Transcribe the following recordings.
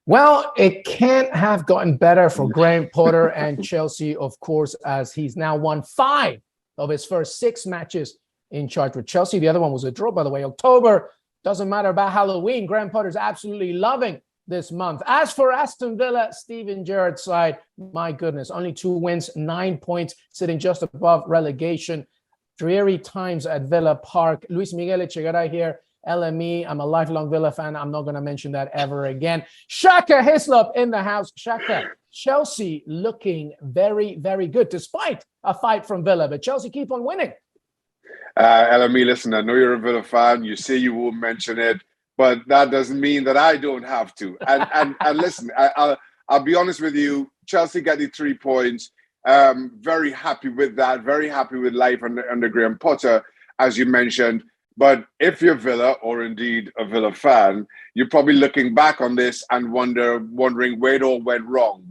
Well, it can't have gotten better for Graham Potter and Chelsea, of course, as he's now won 5 of his first 6 matches in charge with Chelsea. The other one was a draw, by the way. October doesn't matter about Halloween. Graham Potter's absolutely loving this month. As for Aston Villa, Steven Gerrard's side, my goodness, only 2 wins, 9 points, sitting just above relegation. Dreary times at Villa Park. Luis Miguel Echegaray here. LME. I'm a lifelong Villa fan. I'm not going to mention that ever again. Shaka Hislop in the house. Shaka, Chelsea looking very, very good despite a fight from Villa, but Chelsea keep on winning. LME, listen, I know you're a Villa fan. You say you won't mention it, but that doesn't mean that I don't have to. And listen, I'll be honest with you. Chelsea got the 3 points. Very happy with that. Very happy with life under Graham Potter, as you mentioned. But if you're Villa, or indeed a Villa fan, you're probably looking back on this and wondering where it all went wrong.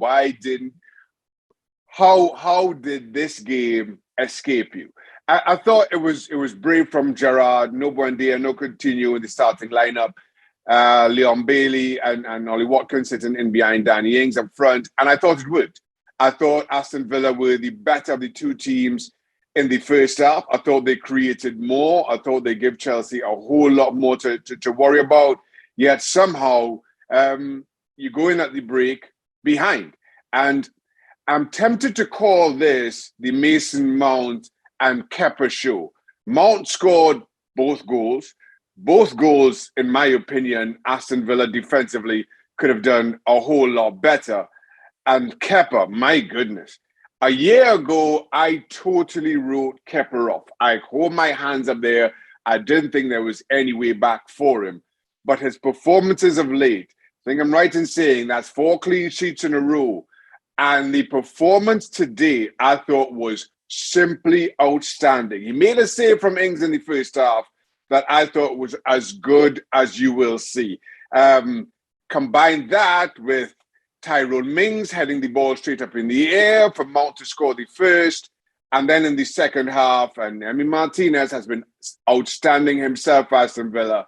How did this game escape you? I thought it was brave from Gerrard. No Buendia, no Coutinho in the starting lineup. Leon Bailey and Ollie Watkins sitting in behind Danny Ings up front. And I thought it worked. I thought Aston Villa were the better of the 2 teams in the first half. I thought they created more. I thought they gave Chelsea a whole lot more to worry about. Yet somehow you go in at the break behind. And I'm tempted to call this the Mason Mount and Kepa show. Mount scored both goals. Both goals, in my opinion, Aston Villa defensively could have done a whole lot better. And Kepa, my goodness. A year ago, I totally wrote Kepa off. I hold my hands up there. I didn't think there was any way back for him. But his performances of late, I think I'm right in saying that's 4 clean sheets in a row. And the performance today, I thought, was simply outstanding. He made a save from Ings in the first half that I thought was as good as you will see. Combine that with Tyrone Mings heading the ball straight up in the air for Mount to score the first. And then in the second half, and Emi Martinez has been outstanding himself for Aston Villa.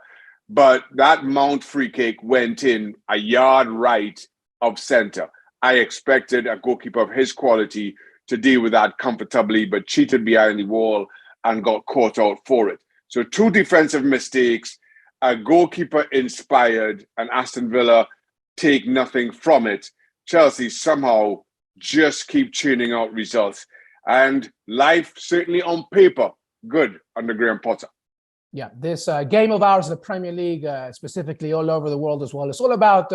But that Mount free kick went in a yard right of centre. I expected a goalkeeper of his quality to deal with that comfortably, but cheated behind the wall and got caught out for it. So 2 defensive mistakes, a goalkeeper inspired, and Aston Villa take nothing from it. Chelsea somehow just keep churning out results. And life, certainly on paper, good under Graham Potter. Yeah, this game of ours, the Premier League, specifically all over the world as well, it's all about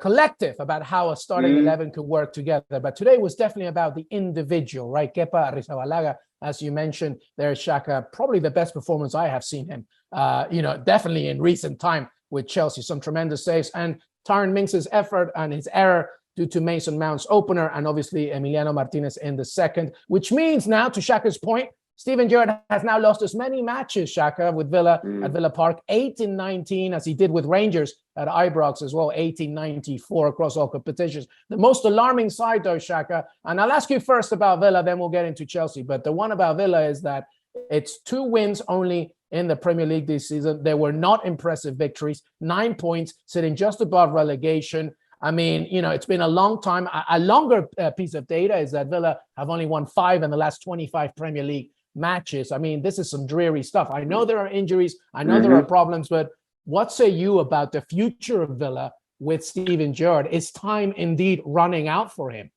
collective, about how a starting 11 could work together. But today was definitely about the individual, right? Kepa Arrizabalaga, as you mentioned, there's Shaka, probably the best performance I have seen him, definitely in recent time with Chelsea. Some tremendous saves. And Tyrone Mings' effort and his error due to Mason Mount's opener, and obviously Emiliano Martinez in the second, which means now, to Shaka's point, Steven Gerrard has now lost as many matches, Shaka, with Villa at Villa Park, 8 in 19, as he did with Rangers at Ibrox as well, 1894 across all competitions. The most alarming side, though, Shaka, and I'll ask you first about Villa, then we'll get into Chelsea, but the one about Villa is that it's 2 wins only in the Premier League this season. They were not impressive victories, 9 points, sitting just above relegation. I mean, it's been a long time. A longer piece of data is that Villa have only won 5 in the last 25 Premier League matches. I mean, this is some dreary stuff. I know there are injuries. I know there are problems, but what say you about the future of Villa with Steven Gerrard? Is time indeed running out for him?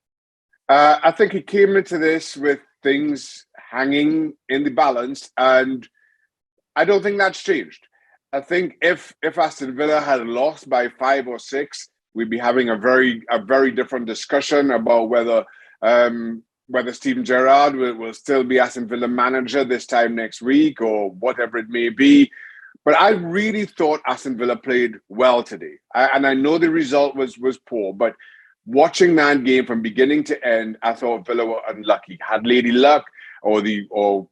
I think he came into this with things hanging in the balance, and I don't think that's changed. I think if Aston Villa had lost by 5 or 6, we'd be having a very different discussion about whether Steven Gerrard will still be Aston Villa manager this time next week or whatever it may be. But I really thought Aston Villa played well today. And I know the result was poor, but watching that game from beginning to end, I thought Villa were unlucky. Had Lady Luck, or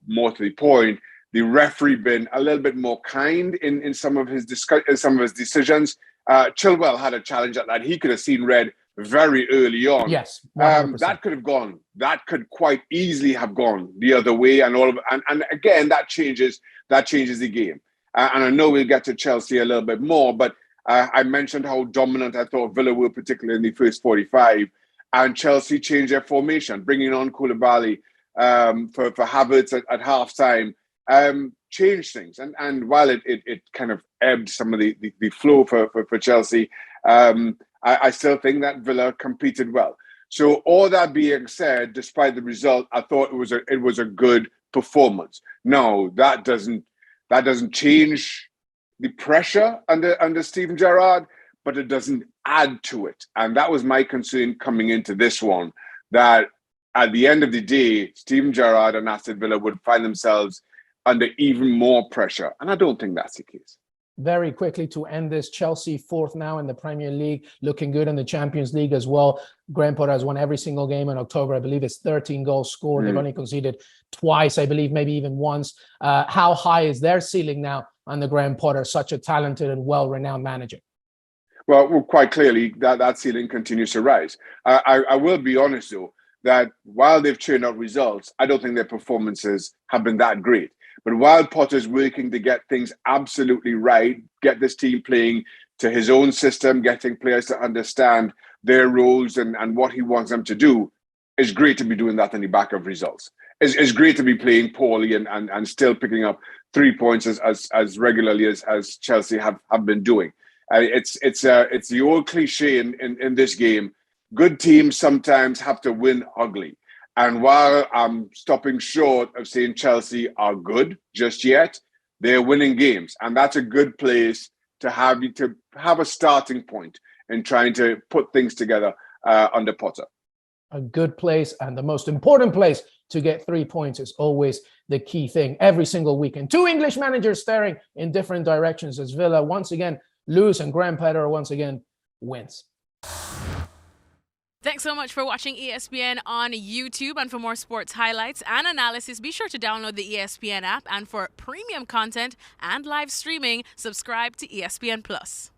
more to the point, the referee been a little bit more kind in some of his decisions. Chilwell had a challenge that he could have seen red very early on. Yes, that could have gone. That could quite easily have gone the other way, and again that changes the game. And I know we'll get to Chelsea a little bit more, but I mentioned how dominant I thought Villa were, particularly in the first 45. And Chelsea changed their formation, bringing on Koulibaly for Havertz at halftime, changed things. And while it kind of ebbed some of the flow for Chelsea, I still think that Villa competed well. So all that being said, despite the result, I thought it was a good performance. No, that doesn't change the pressure under Steven Gerrard, but it doesn't add to it. And that was my concern coming into this one, that at the end of the day, Steven Gerrard and Aston Villa would find themselves under even more pressure. And I don't think that's the case. Very quickly to end this, Chelsea fourth now in the Premier League, looking good in the Champions League as well. Graham Potter has won every single game in October. I believe it's 13 goals scored. They've only conceded twice, I believe, maybe even once. How high is their ceiling now under Graham Potter, such a talented and well-renowned manager? Well, quite clearly, that ceiling continues to rise. I will be honest, though, that while they've churned out results, I don't think their performances have been that great. But while Potter's working to get things absolutely right, get this team playing to his own system, getting players to understand their roles and what he wants them to do, it's great to be doing that on the back of results. It's great to be playing poorly and still picking up 3 points as regularly as Chelsea have been doing. It's the old cliche in this game. Good teams sometimes have to win ugly. And while I'm stopping short of saying Chelsea are good just yet, they're winning games. And that's a good place to have a starting point in trying to put things together under Potter. A good place, and the most important place to get 3 points is always the key thing every single weekend. Two English managers staring in different directions as Villa once again lose and Graham Potter once again wins. Thanks so much for watching ESPN on YouTube. And for more sports highlights and analysis, be sure to download the ESPN app. And for premium content and live streaming, subscribe to ESPN Plus.